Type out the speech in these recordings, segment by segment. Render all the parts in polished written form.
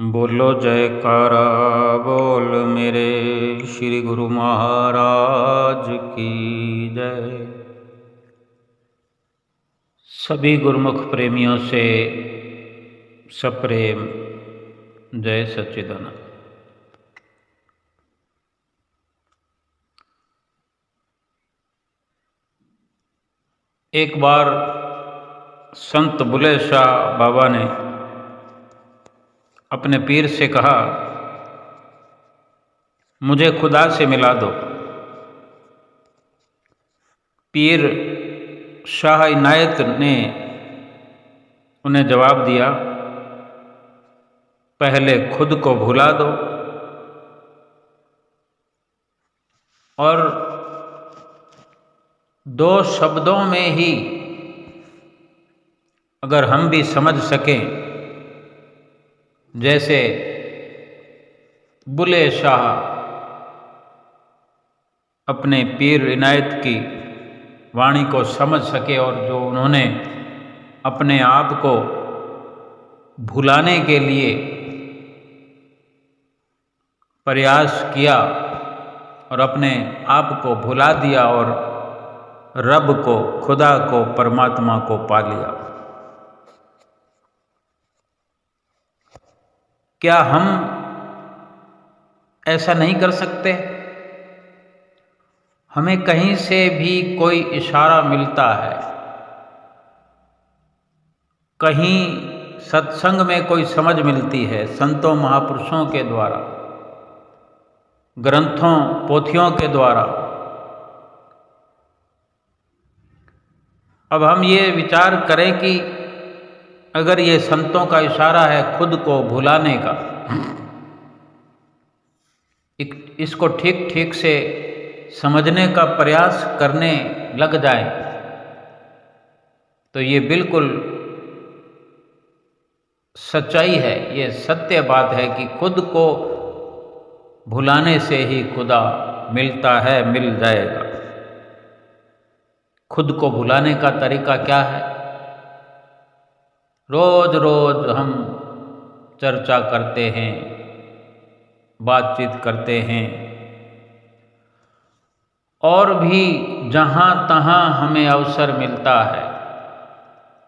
बोलो जयकारा बोल मेरे श्री गुरु महाराज की जय। सभी गुरुमुख प्रेमियों से सप्रेम जय सच्चिदानंद। एक बार संत बुल्ले शाह बाबा ने अपने पीर से कहा, मुझे खुदा से मिला दो। पीर शाह इनायत ने उन्हें जवाब दिया, पहले खुद को भुला दो। और दो शब्दों में ही अगर हम भी समझ सकें, जैसे बुल्ले शाह अपने पीर इनायत की वाणी को समझ सके और जो उन्होंने अपने आप को भुलाने के लिए प्रयास किया और अपने आप को भुला दिया और रब को, खुदा को, परमात्मा को पा लिया। क्या हम ऐसा नहीं कर सकते? हमें कहीं से भी कोई इशारा मिलता है, कहीं सत्संग में कोई समझ मिलती है, संतों महापुरुषों के द्वारा, ग्रंथों पोथियों के द्वारा। अब हम ये विचार करें कि अगर ये संतों का इशारा है खुद को भुलाने का, इसको ठीक ठीक से समझने का प्रयास करने लग जाए तो ये बिल्कुल सच्चाई है, ये सत्य बात है कि खुद को भुलाने से ही खुदा मिलता है, मिल जाएगा। खुद को भुलाने का तरीका क्या है? रोज रोज हम चर्चा करते हैं, बातचीत करते हैं और भी जहाँ तहाँ हमें अवसर मिलता है।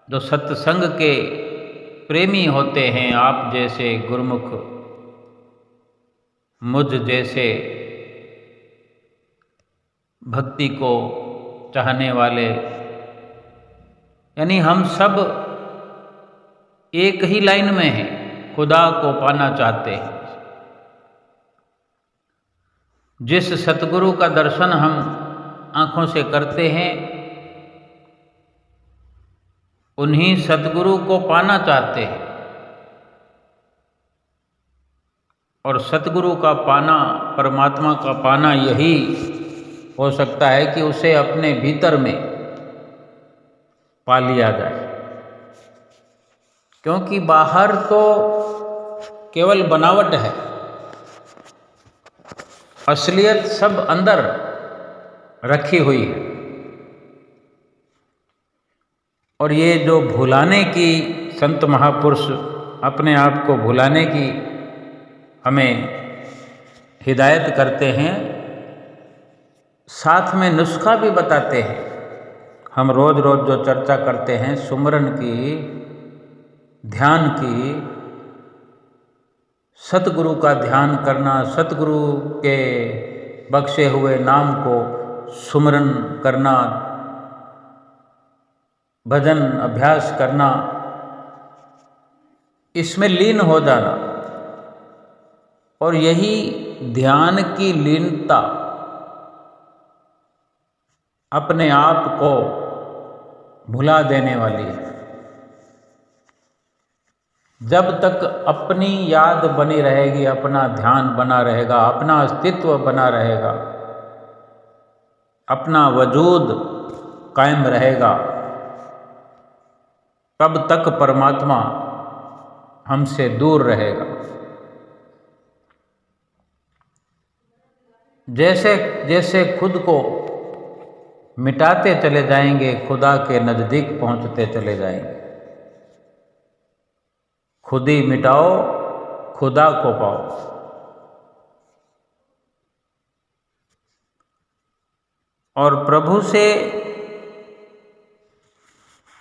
जो सत्संग के प्रेमी होते हैं, आप जैसे गुरुमुख, मुझ जैसे भक्ति को चाहने वाले, यानी हम सब एक ही लाइन में हैं, खुदा को पाना चाहते हैं। जिस सतगुरु का दर्शन हम आँखों से करते हैं, उन्हीं सतगुरु को पाना चाहते हैं। और सतगुरु का पाना, परमात्मा का पाना यही हो सकता है कि उसे अपने भीतर में पा लिया जाए, क्योंकि बाहर तो केवल बनावट है, असलियत सब अंदर रखी हुई है। और ये जो भुलाने की, संत महापुरुष अपने आप को भुलाने की हमें हिदायत करते हैं, साथ में नुस्खा भी बताते हैं। हम रोज रोज जो चर्चा करते हैं सुमरन की, ध्यान की, सतगुरु का ध्यान करना, सतगुरु के बख्शे हुए नाम को सुमरन करना, भजन अभ्यास करना, इसमें लीन हो जाना। और यही ध्यान की लीनता अपने आप को भुला देने वाली है। जब तक अपनी याद बनी रहेगी, अपना ध्यान बना रहेगा, अपना अस्तित्व बना रहेगा, अपना वजूद कायम रहेगा, तब तक परमात्मा हमसे दूर रहेगा। जैसे जैसे खुद को मिटाते चले जाएंगे, खुदा के नज़दीक पहुंचते चले जाएंगे। खुद ही मिटाओ, खुदा को पाओ। और प्रभु से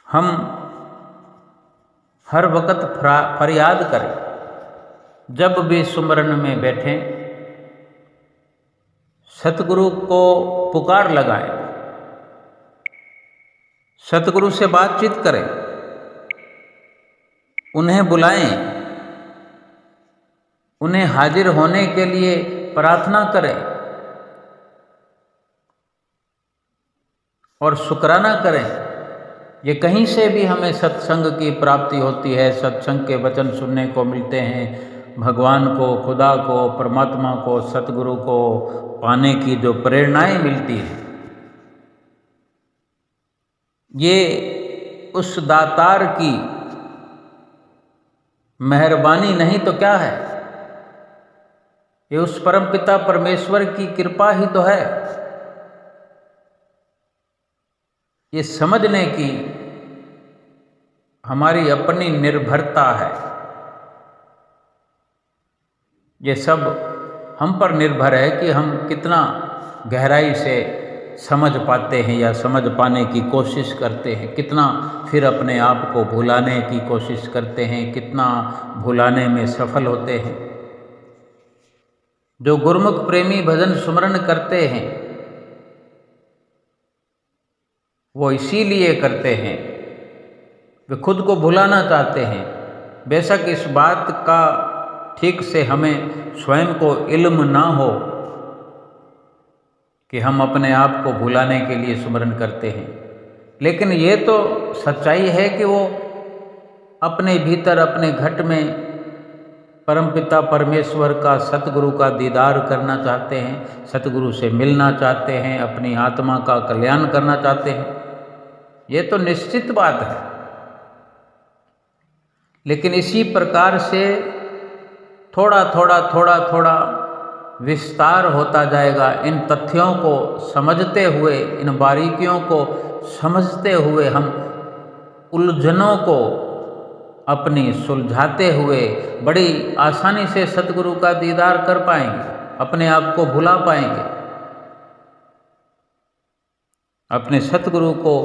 हम हर वक्त फरियाद करें, जब भी सुमरन में बैठें सतगुरु को पुकार लगाएं, सतगुरु से बातचीत करें, उन्हें बुलाएं, उन्हें हाजिर होने के लिए प्रार्थना करें और शुक्राना करें। ये कहीं से भी हमें सत्संग की प्राप्ति होती है, सत्संग के वचन सुनने को मिलते हैं, भगवान को, खुदा को, परमात्मा को, सतगुरु को पाने की जो प्रेरणाएं मिलती हैं, ये उस दातार की मेहरबानी नहीं तो क्या है, ये उस परमपिता परमेश्वर की कृपा ही तो है। ये समझने की हमारी अपनी निर्भरता है, ये सब हम पर निर्भर है कि हम कितना गहराई से समझ पाते हैं या समझ पाने की कोशिश करते हैं, कितना फिर अपने आप को भुलाने की कोशिश करते हैं, कितना भुलाने में सफल होते हैं। जो गुरुमुख प्रेमी भजन सुमरन करते हैं वो इसीलिए करते हैं, वे खुद को भुलाना चाहते हैं। बेशक इस बात का ठीक से हमें स्वयं को इल्म ना हो कि हम अपने आप को भुलाने के लिए सुमरन करते हैं, लेकिन ये तो सच्चाई है कि वो अपने भीतर, अपने घट में परमपिता परमेश्वर का, सतगुरु का दीदार करना चाहते हैं, सतगुरु से मिलना चाहते हैं, अपनी आत्मा का कल्याण करना चाहते हैं। ये तो निश्चित बात है। लेकिन इसी प्रकार से थोड़ा थोड़ा विस्तार होता जाएगा। इन तथ्यों को समझते हुए, इन बारीकियों को समझते हुए हम उलझनों को अपनी सुलझाते हुए बड़ी आसानी से सतगुरु का दीदार कर पाएंगे, अपने आप को भुला पाएंगे। अपने सतगुरु को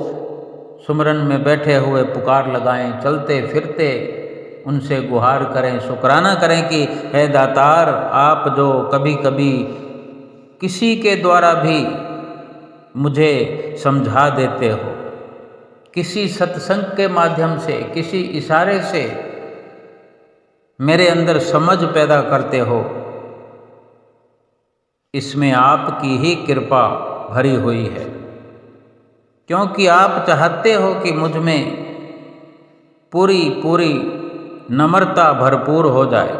सुमरन में बैठे हुए पुकार लगाएं, चलते फिरते उनसे गुहार करें, शुक्राना करें कि हे दातार, आप जो कभी कभी किसी के द्वारा भी मुझे समझा देते हो, किसी सत्संग के माध्यम से, किसी इशारे से मेरे अंदर समझ पैदा करते हो, इसमें आपकी ही कृपा भरी हुई है, क्योंकि आप चाहते हो कि मुझ में पूरी नम्रता भरपूर हो जाए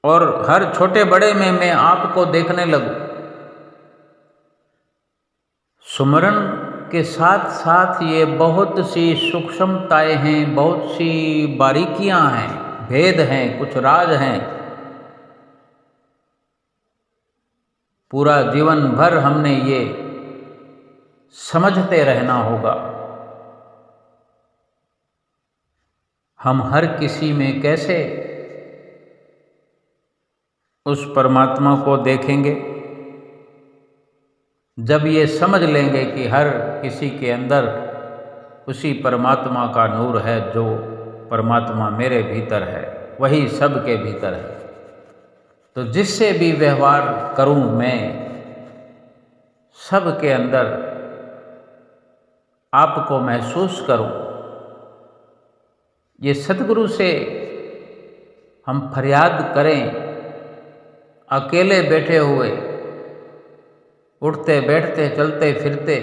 और हर छोटे बड़े में मैं आपको देखने लगूं। सुमरन के साथ साथ ये बहुत सी सूक्ष्मताएं हैं, बहुत सी बारीकियां हैं, भेद हैं, कुछ राज हैं। पूरा जीवन भर हमने ये समझते रहना होगा। हम हर किसी में कैसे उस परमात्मा को देखेंगे, जब ये समझ लेंगे कि हर किसी के अंदर उसी परमात्मा का नूर है, जो परमात्मा मेरे भीतर है वही सबके भीतर है। तो जिससे भी व्यवहार करूं मैं, सबके अंदर आपको महसूस करूं। ये सतगुरु से हम फरियाद करें, अकेले बैठे हुए, उठते बैठते चलते फिरते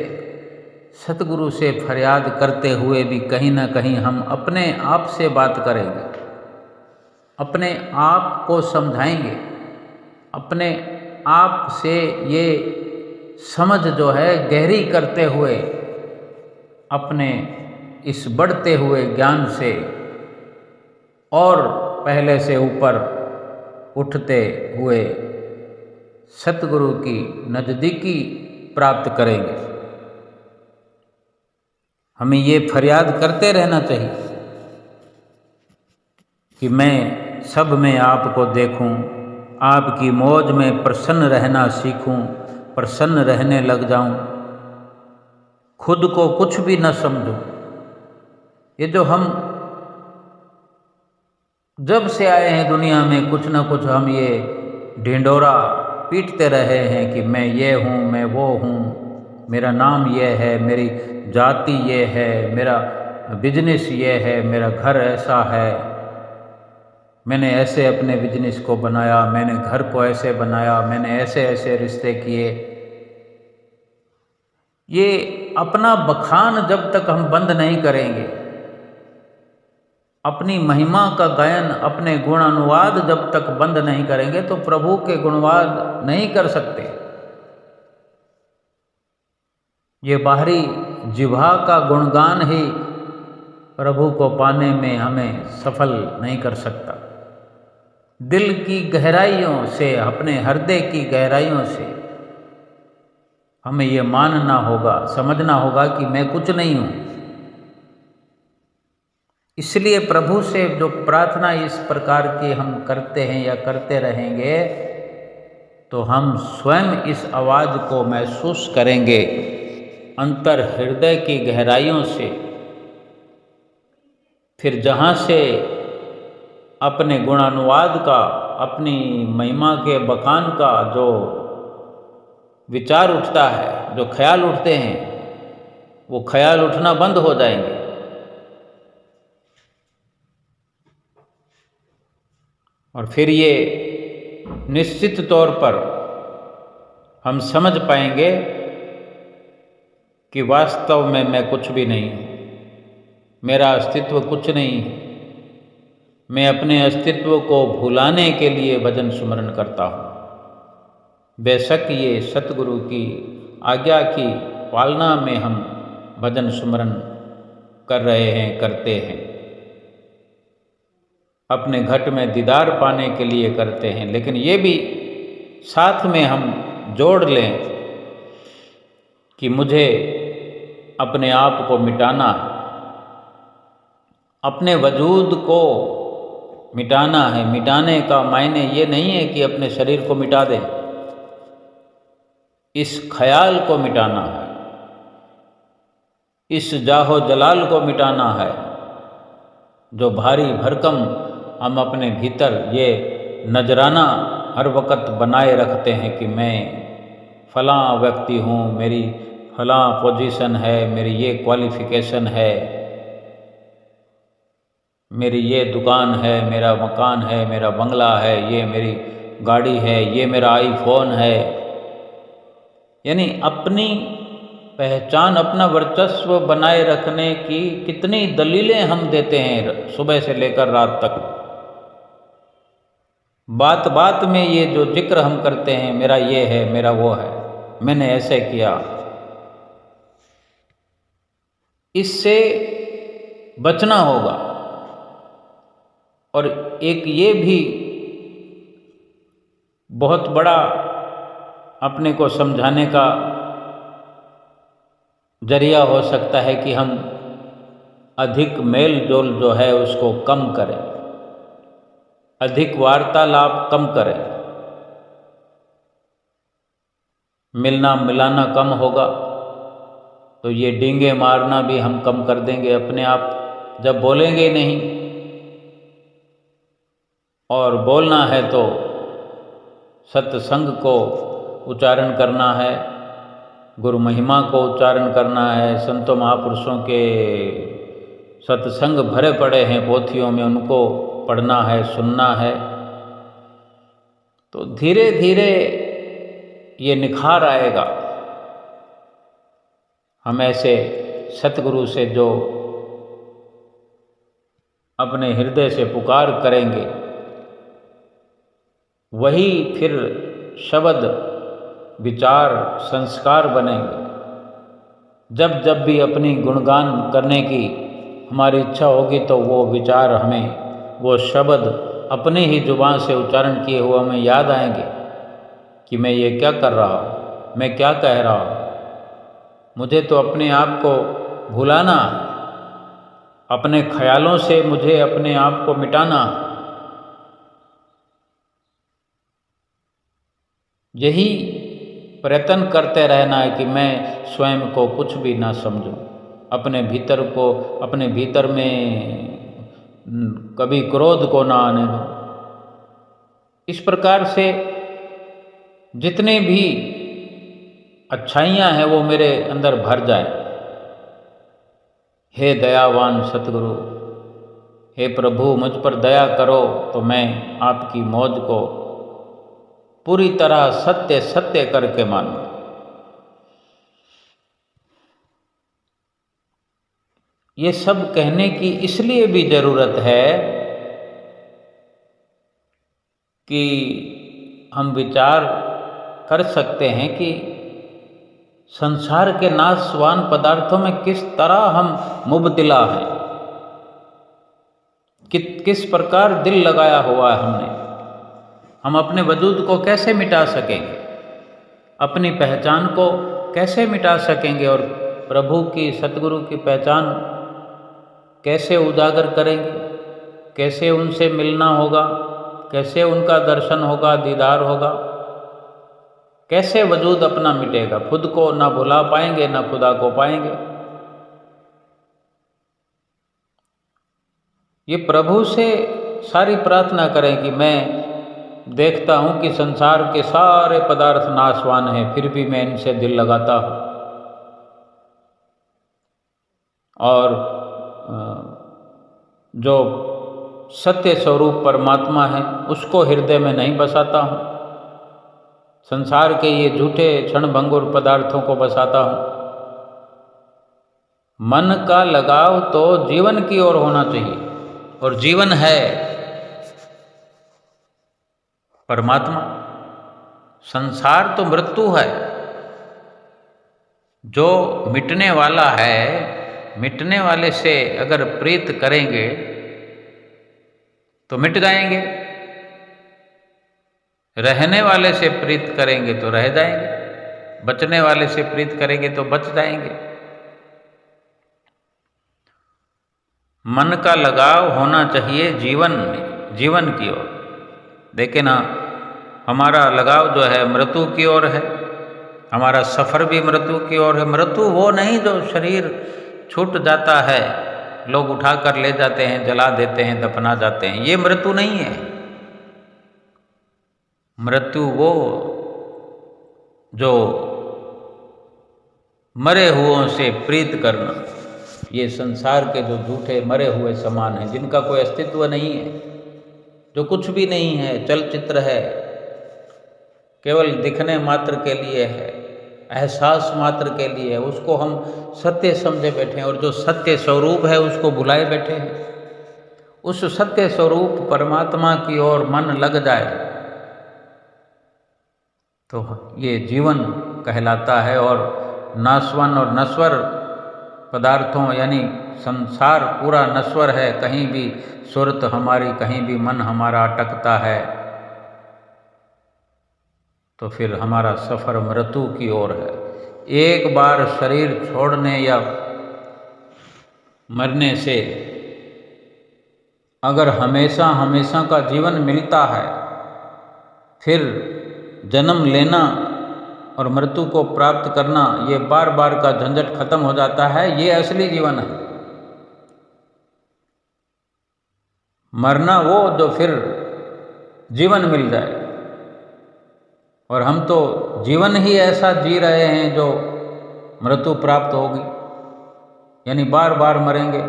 सतगुरु से फरियाद करते हुए भी कहीं ना कहीं हम अपने आप से बात करेंगे, अपने आप को समझाएंगे, अपने आप से ये समझ जो है गहरी करते हुए, अपने इस बढ़ते हुए ज्ञान से और पहले से ऊपर उठते हुए सतगुरु की नज़दीकी प्राप्त करेंगे। हमें ये फरियाद करते रहना चाहिए। कि मैं सब में आपको देखूं, आपकी मौज में प्रसन्न रहना सीखूं, प्रसन्न रहने लग जाऊं, खुद को कुछ भी न समझूं। ये जो हम जब से आए हैं दुनिया में, कुछ ना कुछ हम ये ढिंढोरा पीटते रहे हैं कि मैं ये हूँ, मैं वो हूँ, मेरा नाम ये है, मेरी जाति ये है, मेरा बिजनेस ये है, मेरा घर ऐसा है, मैंने ऐसे अपने बिजनेस को बनाया, मैंने घर को ऐसे बनाया, मैंने ऐसे ऐसे रिश्ते किए। ये अपना बखान जब तक हम बंद नहीं करेंगे, अपनी महिमा का गायन, अपने गुणानुवाद जब तक बंद नहीं करेंगे, तो प्रभु के गुणवाद नहीं कर सकते। ये बाहरी जिह्वा का गुणगान ही प्रभु को पाने में हमें सफल नहीं कर सकता। दिल की गहराइयों से, अपने हृदय की गहराइयों से हमें ये मानना होगा, समझना होगा कि मैं कुछ नहीं हूँ। इसलिए प्रभु से जो प्रार्थना इस प्रकार की हम करते हैं या करते रहेंगे, तो हम स्वयं इस आवाज़ को महसूस करेंगे अंतर हृदय की गहराइयों से। फिर जहाँ से अपने गुणानुवाद का, अपनी महिमा के बखान का जो विचार उठता है, जो ख्याल उठते हैं, वो ख्याल उठना बंद हो जाएंगे। और फिर ये निश्चित तौर पर हम समझ पाएंगे कि वास्तव में मैं कुछ भी नहीं हूँ, मेरा अस्तित्व कुछ नहीं है। मैं अपने अस्तित्व को भुलाने के लिए भजन सुमरन करता हूँ। बेशक ये सतगुरु की आज्ञा की पालना में हम भजन सुमरन कर रहे हैं, करते हैं, अपने घट में दीदार पाने के लिए करते हैं। लेकिन ये भी साथ में हम जोड़ लें कि मुझे अपने आप को मिटाना है, अपने वजूद को मिटाना है। मिटाने का मायने ये नहीं है कि अपने शरीर को मिटा दें, इस ख्याल को मिटाना है, इस जाहो जलाल को मिटाना है जो भारी भरकम हम अपने भीतर ये नजराना हर वक्त बनाए रखते हैं कि मैं फलां व्यक्ति हूँ, मेरी फलां पोजीशन है, मेरी ये क्वालिफ़िकेशन है, मेरी ये दुकान है, मेरा मकान है, मेरा बंगला है, ये मेरी गाड़ी है, ये मेरा आईफोन है। यानी अपनी पहचान, अपना वर्चस्व बनाए रखने की कितनी दलीलें हम देते हैं सुबह से लेकर रात तक। बात बात में ये जो जिक्र हम करते हैं, मेरा ये है, मेरा वो है, मैंने ऐसे किया, इससे बचना होगा। और एक ये भी बहुत बड़ा अपने को समझाने का जरिया हो सकता है कि हम अधिक मेल जोल जो है उसको कम करें, अधिक वार्तालाप कम करें। मिलना मिलाना कम होगा तो ये डींगे मारना भी हम कम कर देंगे अपने आप, जब बोलेंगे नहीं। और बोलना है तो सत्संग को उच्चारण करना है, गुरु महिमा को उच्चारण करना है, संतों महापुरुषों के सत्संग भरे पड़े हैं पोथियों में, उनको पढ़ना है, सुनना है। तो धीरे धीरे ये निखार आएगा। हम ऐसे सतगुरु से जो अपने हृदय से पुकार करेंगे, वही फिर शब्द, विचार, संस्कार बनेंगे। जब जब भी अपनी गुणगान करने की हमारी इच्छा होगी तो वो विचार हमें, वो शब्द अपने ही जुबान से उच्चारण किए हुए हमें याद आएंगे कि मैं ये क्या कर रहा हूँ, मैं क्या कह रहा हूँ। मुझे तो अपने आप को भुलाना, अपने ख्यालों से मुझे अपने आप को मिटाना। यही प्रयत्न करते रहना है कि मैं स्वयं को कुछ भी ना समझूं, अपने भीतर में कभी क्रोध को ना आने दूं। इस प्रकार से जितने भी अच्छाइयाँ हैं वो मेरे अंदर भर जाए। हे दयावान सतगुरु, हे प्रभु मुझ पर दया करो तो मैं आपकी मौज को पूरी तरह सत्य सत्य करके मानूं। ये सब कहने की इसलिए भी जरूरत है कि हम विचार कर सकते हैं कि संसार के नाशवान पदार्थों में किस तरह हम मुब्तिला हैं, किस प्रकार दिल लगाया हुआ है हमने। हम अपने वजूद को कैसे मिटा सकेंगे, अपनी पहचान को कैसे मिटा सकेंगे और प्रभु की सतगुरु की पहचान कैसे उजागर करेंगे, कैसे उनसे मिलना होगा, कैसे उनका दर्शन होगा, दीदार होगा, कैसे वजूद अपना मिटेगा। खुद को ना भुला पाएंगे ना खुदा को पाएंगे। ये प्रभु से सारी प्रार्थना करें कि मैं देखता हूँ कि संसार के सारे पदार्थ नाशवान हैं, फिर भी मैं इनसे दिल लगाता हूँ और जो सत्य स्वरूप परमात्मा है उसको हृदय में नहीं बसाता हूँ, संसार के ये झूठे क्षणभंगुर पदार्थों को बसाता हूँ। मन का लगाव तो जीवन की ओर होना चाहिए और जीवन है परमात्मा। संसार तो मृत्यु है, जो मिटने वाला है, मिटने वाले से अगर प्रीत करेंगे तो मिट जाएंगे, रहने वाले से प्रीत करेंगे तो रह जाएंगे, बचने वाले से प्रीत करेंगे तो बच जाएंगे। मन का लगाव होना चाहिए जीवन में, जीवन की ओर। देखिए ना, हमारा लगाव जो है मृत्यु की ओर है, हमारा सफ़र भी मृत्यु की ओर है। मृत्यु वो नहीं जो शरीर छूट जाता है, लोग उठा कर ले जाते हैं, जला देते हैं, दफना जाते हैं, ये मृत्यु नहीं है। मृत्यु वो जो मरे हुओं से प्रीत करना, ये संसार के जो झूठे मरे हुए समान हैं, जिनका कोई अस्तित्व नहीं है, जो कुछ भी नहीं है, चलचित्र है, केवल दिखने मात्र के लिए है, एहसास मात्र के लिए है, उसको हम सत्य समझे बैठे हैं और जो सत्य स्वरूप है उसको भुलाए बैठे हैं। उस सत्य स्वरूप परमात्मा की ओर मन लग जाए तो ये जीवन कहलाता है। और नाशवान और नश्वर पदार्थों यानी संसार पूरा नश्वर है, कहीं भी सुरत हमारी, कहीं भी मन हमारा अटकता है तो फिर हमारा सफ़र मृत्यु की ओर है। एक बार शरीर छोड़ने या मरने से अगर हमेशा हमेशा का जीवन मिलता है, फिर जन्म लेना और मृत्यु को प्राप्त करना, ये बार बार का झंझट खत्म हो जाता है। ये असली जीवन है। मरना वो जो फिर जीवन मिल जाए, और हम तो जीवन ही ऐसा जी रहे हैं जो मृत्यु प्राप्त होगी, यानी बार बार मरेंगे,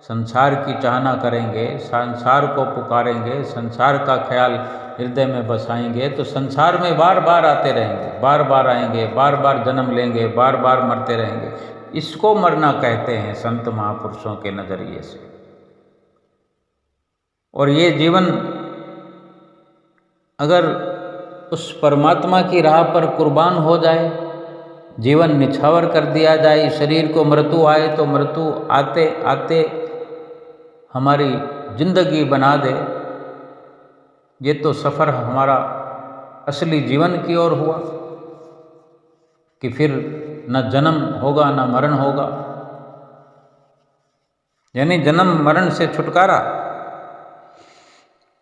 संसार की चाहना करेंगे, संसार को पुकारेंगे, संसार का ख्याल हृदय में बसाएंगे तो संसार में बार बार आते रहेंगे, बार बार आएंगे, बार बार जन्म लेंगे, बार बार मरते रहेंगे। इसको मरना कहते हैं संत महापुरुषों के नज़रिए से। और ये जीवन अगर उस परमात्मा की राह पर कुर्बान हो जाए, जीवन निछावर कर दिया जाए, शरीर को मृत्यु आए तो मृत्यु आते आते हमारी जिंदगी बना दे, ये तो सफ़र हमारा असली जीवन की ओर हुआ कि फिर न जन्म होगा न मरण होगा, यानी जन्म मरण से छुटकारा।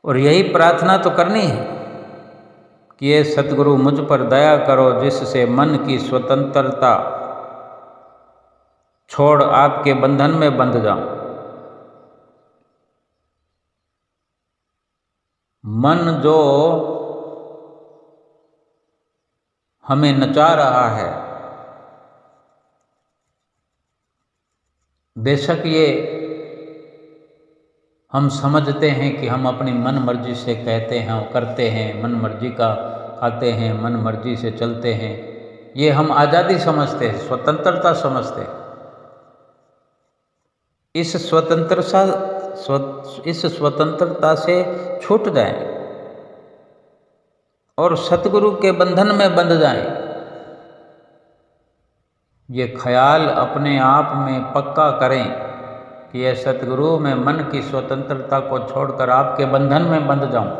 और यही प्रार्थना तो करनी है कि ये सतगुरु मुझ पर दया करो, जिससे मन की स्वतंत्रता छोड़ आपके बंधन में बंध जाऊं। मन जो हमें नचा रहा है, बेशक ये हम समझते हैं कि हम अपनी मन मर्जी से कहते हैं और करते हैं, मन मर्जी का खाते हैं, मन मर्जी से चलते हैं, ये हम आज़ादी समझते हैं, स्वतंत्रता समझते हैं। इस स्वतंत्रता से छूट जाएं और सतगुरु के बंधन में बंध जाएं। ये ख्याल अपने आप में पक्का करें कि यह सतगुरु, मैं मन की स्वतंत्रता को छोड़कर आपके बंधन में बंध जाऊं।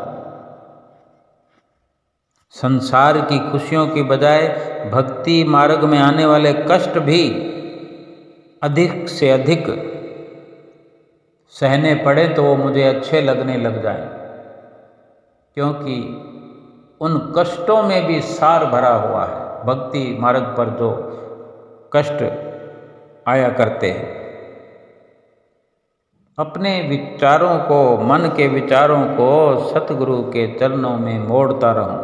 संसार की खुशियों की बजाय भक्ति मार्ग में आने वाले कष्ट भी अधिक से अधिक सहने पड़े तो वो मुझे अच्छे लगने लग जाएं, क्योंकि उन कष्टों में भी सार भरा हुआ है। भक्ति मार्ग पर जो कष्ट आया करते हैं, अपने विचारों को, मन के विचारों को सतगुरु के चरणों में मोड़ता रहूं,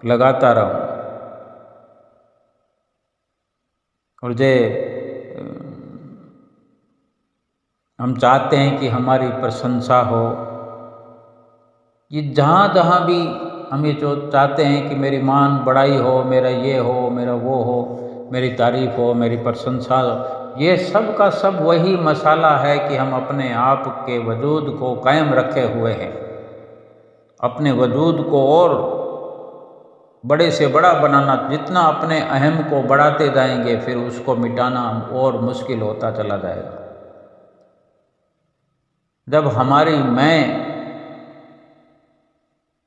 लगाता रहूं। और हम चाहते हैं कि हमारी प्रशंसा हो। ये जहाँ जहाँ भी हम ये जो चाहते हैं कि मेरी मान बड़ाई हो, मेरा ये हो, मेरा वो हो, मेरी तारीफ हो, मेरी प्रशंसा हो, ये सब का सब वही मसाला है कि हम अपने आप के वजूद को कायम रखे हुए हैं। अपने वजूद को और बड़े से बड़ा बनाना, जितना अपने अहम को बढ़ाते जाएंगे फिर उसको मिटाना और मुश्किल होता चला जाएगा। जब हमारी मैं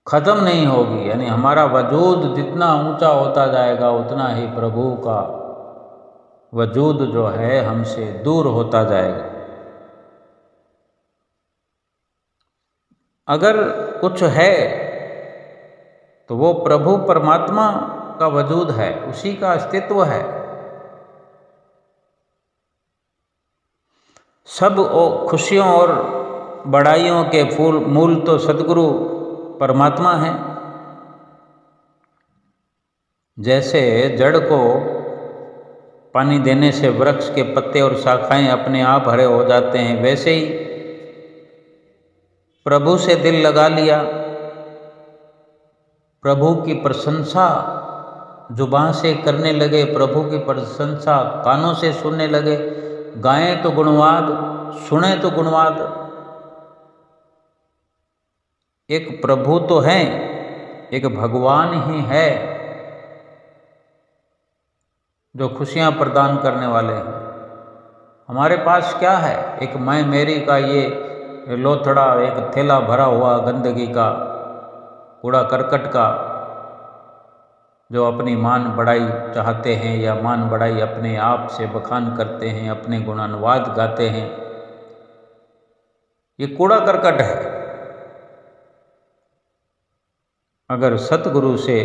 खत्म नहीं होगी, यानी हमारा वजूद जितना ऊंचा होता जाएगा उतना ही प्रभु का वजूद जो है हमसे दूर होता जाएगा। अगर कुछ है तो वो प्रभु परमात्मा का वजूद है, उसी का अस्तित्व है। सब खुशियों और बड़ाइयों के मूल तो सद्गुरु परमात्मा है। जैसे जड़ को पानी देने से वृक्ष के पत्ते और शाखाएं अपने आप हरे हो जाते हैं, वैसे ही प्रभु से दिल लगा लिया, प्रभु की प्रशंसा जुबान से करने लगे, प्रभु की प्रशंसा कानों से सुनने लगे। गाएं तो गुणवाद, सुने तो गुणवाद। एक प्रभु तो हैं, एक भगवान ही है जो खुशियां प्रदान करने वाले हैं। हमारे पास क्या है? एक मैं मेरी का ये लोथड़ा, एक थैला भरा हुआ गंदगी का, कूड़ा करकट का, जो अपनी मान बढ़ाई चाहते हैं या मान बढ़ाई अपने आप से बखान करते हैं, अपने गुणानुवाद गाते हैं। ये कूड़ा करकट है। अगर सतगुरु से,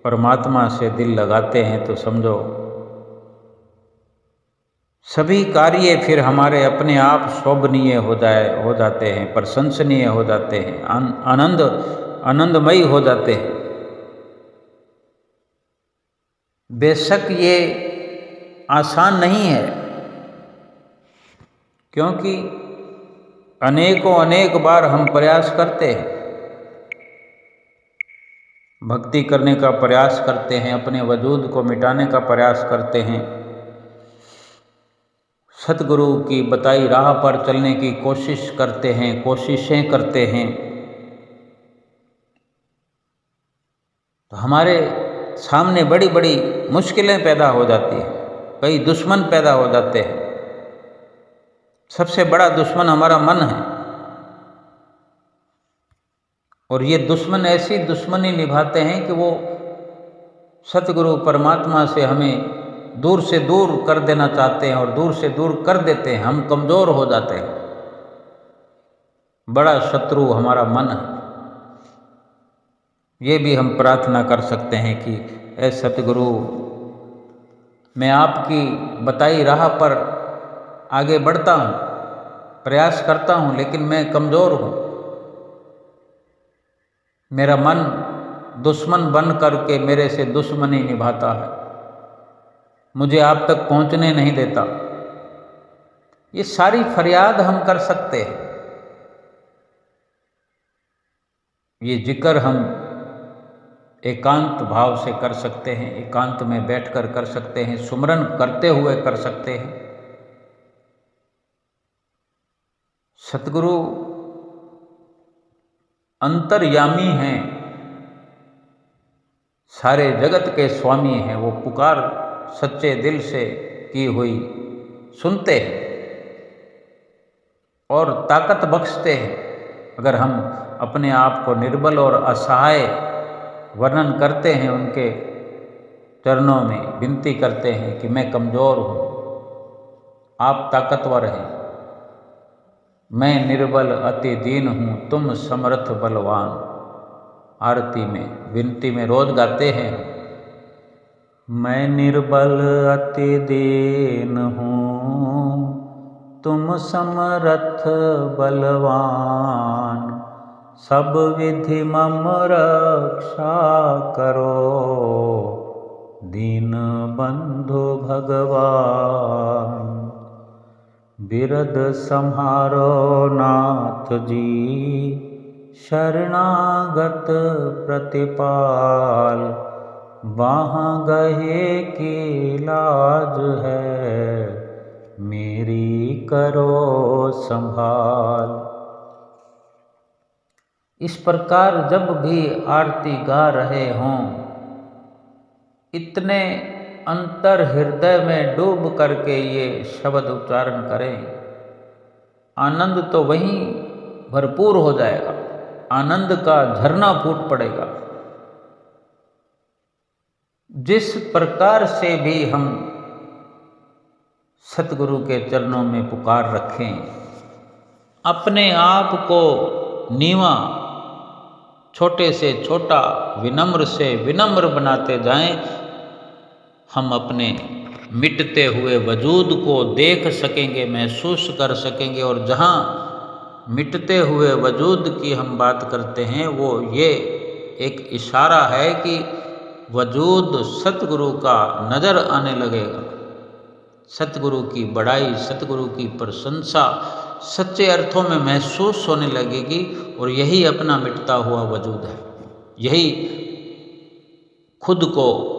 परमात्मा से दिल लगाते हैं तो समझो सभी कार्य फिर हमारे अपने आप शोभनीय हो जाते हैं, प्रशंसनीय हो जाते हैं, आनंदमयी हो जाते हैं। बेशक ये आसान नहीं है, क्योंकि अनेक बार हम प्रयास करते हैं, भक्ति करने का प्रयास करते हैं, अपने वजूद को मिटाने का प्रयास करते हैं, सतगुरु की बताई राह पर चलने की कोशिश करते हैं, कोशिशें करते हैं। तो हमारे सामने बड़ी बड़ी मुश्किलें पैदा हो जाती हैं, कई दुश्मन पैदा हो जाते हैं। सबसे बड़ा दुश्मन हमारा मन है, और ये दुश्मन ऐसी दुश्मनी निभाते हैं कि वो सतगुरु परमात्मा से हमें दूर से दूर कर देना चाहते हैं, और दूर से दूर कर देते हैं, हम कमज़ोर हो जाते हैं। बड़ा शत्रु हमारा मन है। ये भी हम प्रार्थना कर सकते हैं कि ऐ सतगुरु, मैं आपकी बताई राह पर आगे बढ़ता हूँ, प्रयास करता हूँ, लेकिन मैं कमज़ोर हूँ। मेरा मन दुश्मन बन करके मेरे से दुश्मनी निभाता है, मुझे आप तक पहुँचने नहीं देता। ये सारी फरियाद हम कर सकते हैं। ये जिक्र हम एकांत भाव से कर सकते हैं, एकांत में बैठकर कर सकते हैं, सुमरन करते हुए कर सकते हैं। सतगुरु अंतर्यामी हैं, सारे जगत के स्वामी हैं। वो पुकार सच्चे दिल से की हुई सुनते हैं और ताकत बख्शते हैं। अगर हम अपने आप को निर्बल और असहाय वर्णन करते हैं, उनके चरणों में विनती करते हैं कि मैं कमज़ोर हूँ, आप ताकतवर हैं, मैं निर्बल अति दीन हूँ, तुम समर्थ बलवान। आरती में विनती में रोज गाते हैं, मैं निर्बल अति दीन हूँ, तुम समर्थ बलवान, सब विधि मम रक्षा करो, दीन बंधु भगवान। बिरद सम्हारो नाथ जी, शरणागत प्रतिपाल, वहाँ गहे की लाज है, मेरी करो संभाल। इस प्रकार जब भी आरती गा रहे हों, इतने अंतर हृदय में डूब करके ये शब्द उच्चारण करें, आनंद तो वहीं भरपूर हो जाएगा, आनंद का झरना फूट पड़ेगा। जिस प्रकार से भी हम सतगुरु के चरणों में पुकार रखें, अपने आप को नीवा, छोटे से छोटा, विनम्र से विनम्र बनाते जाएं, हम अपने मिटते हुए वजूद को देख सकेंगे, महसूस कर सकेंगे। और जहाँ मिटते हुए वजूद की हम बात करते हैं, वो ये एक इशारा है कि वजूद सतगुरु का नज़र आने लगेगा। सतगुरु की बड़ाई, सतगुरु की प्रशंसा सच्चे अर्थों में महसूस होने लगेगी। और यही अपना मिटता हुआ वजूद है, यही खुद को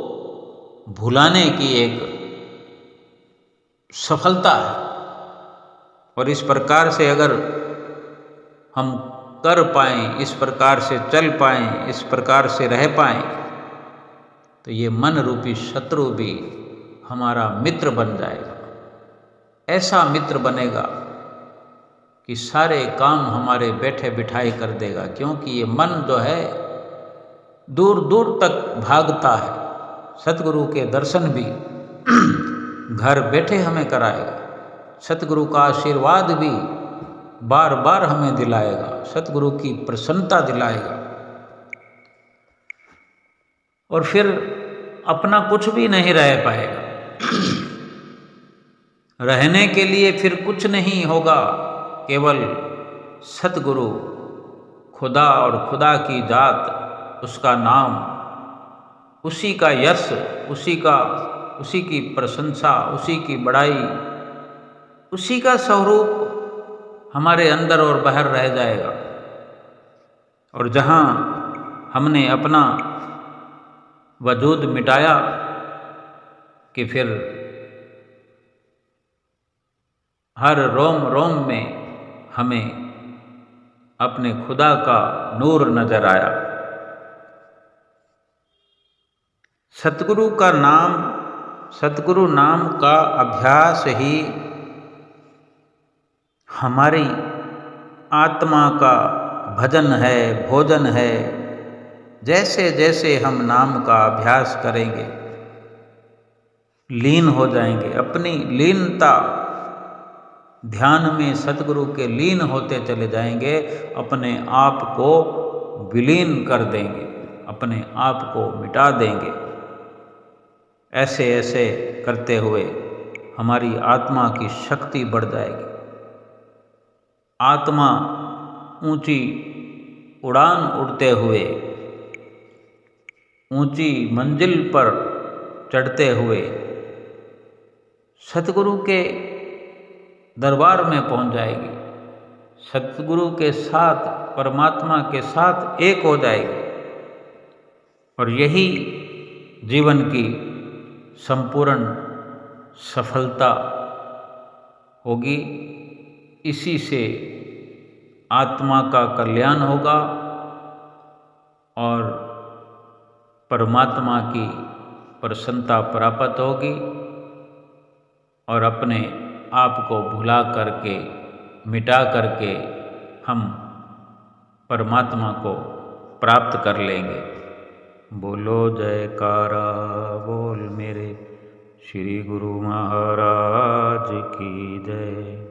भुलाने की एक सफलता है। और इस प्रकार से अगर हम कर पाएं, इस प्रकार से चल पाएं, इस प्रकार से रह पाएं, तो ये मन रूपी शत्रु भी हमारा मित्र बन जाएगा। ऐसा मित्र बनेगा कि सारे काम हमारे बैठे बिठाए कर देगा, क्योंकि ये मन जो है दूर दूर तक भागता है। सतगुरु के दर्शन भी घर बैठे हमें कराएगा, सतगुरु का आशीर्वाद भी बार बार हमें दिलाएगा, सतगुरु की प्रसन्नता दिलाएगा। और फिर अपना कुछ भी नहीं रह पाएगा। रहने के लिए फिर कुछ नहीं होगा, केवल सतगुरु, खुदा और खुदा की जात, उसका नाम, उसी का यश, उसी की प्रशंसा, उसी की बड़ाई, उसी का स्वरूप हमारे अंदर और बाहर रह जाएगा। और जहाँ हमने अपना वजूद मिटाया कि फिर हर रोम रोम में हमें अपने खुदा का नूर नजर आया। सतगुरु नाम का अभ्यास ही हमारी आत्मा का भजन है, भोजन है। जैसे जैसे हम नाम का अभ्यास करेंगे, लीन हो जाएंगे, अपनी लीनता, ध्यान में सतगुरु के लीन होते चले जाएंगे, अपने आप को विलीन कर देंगे। अपने आप को मिटा देंगे। ऐसे ऐसे करते हुए हमारी आत्मा की शक्ति बढ़ जाएगी। आत्मा ऊंची उड़ान उड़ते हुए ऊंची मंजिल पर चढ़ते हुए सतगुरु के दरबार में पहुंच जाएगी। सतगुरु के साथ, परमात्मा के साथ एक हो जाएगी। और यही जीवन की संपूर्ण सफलता होगी। इसी से आत्मा का कल्याण होगा और परमात्मा की प्रसन्नता प्राप्त होगी और अपने आप को भुला करके, मिटा करके हम परमात्मा को प्राप्त कर लेंगे। बोलो जयकारा बोल मेरे श्री गुरु महाराज की जय।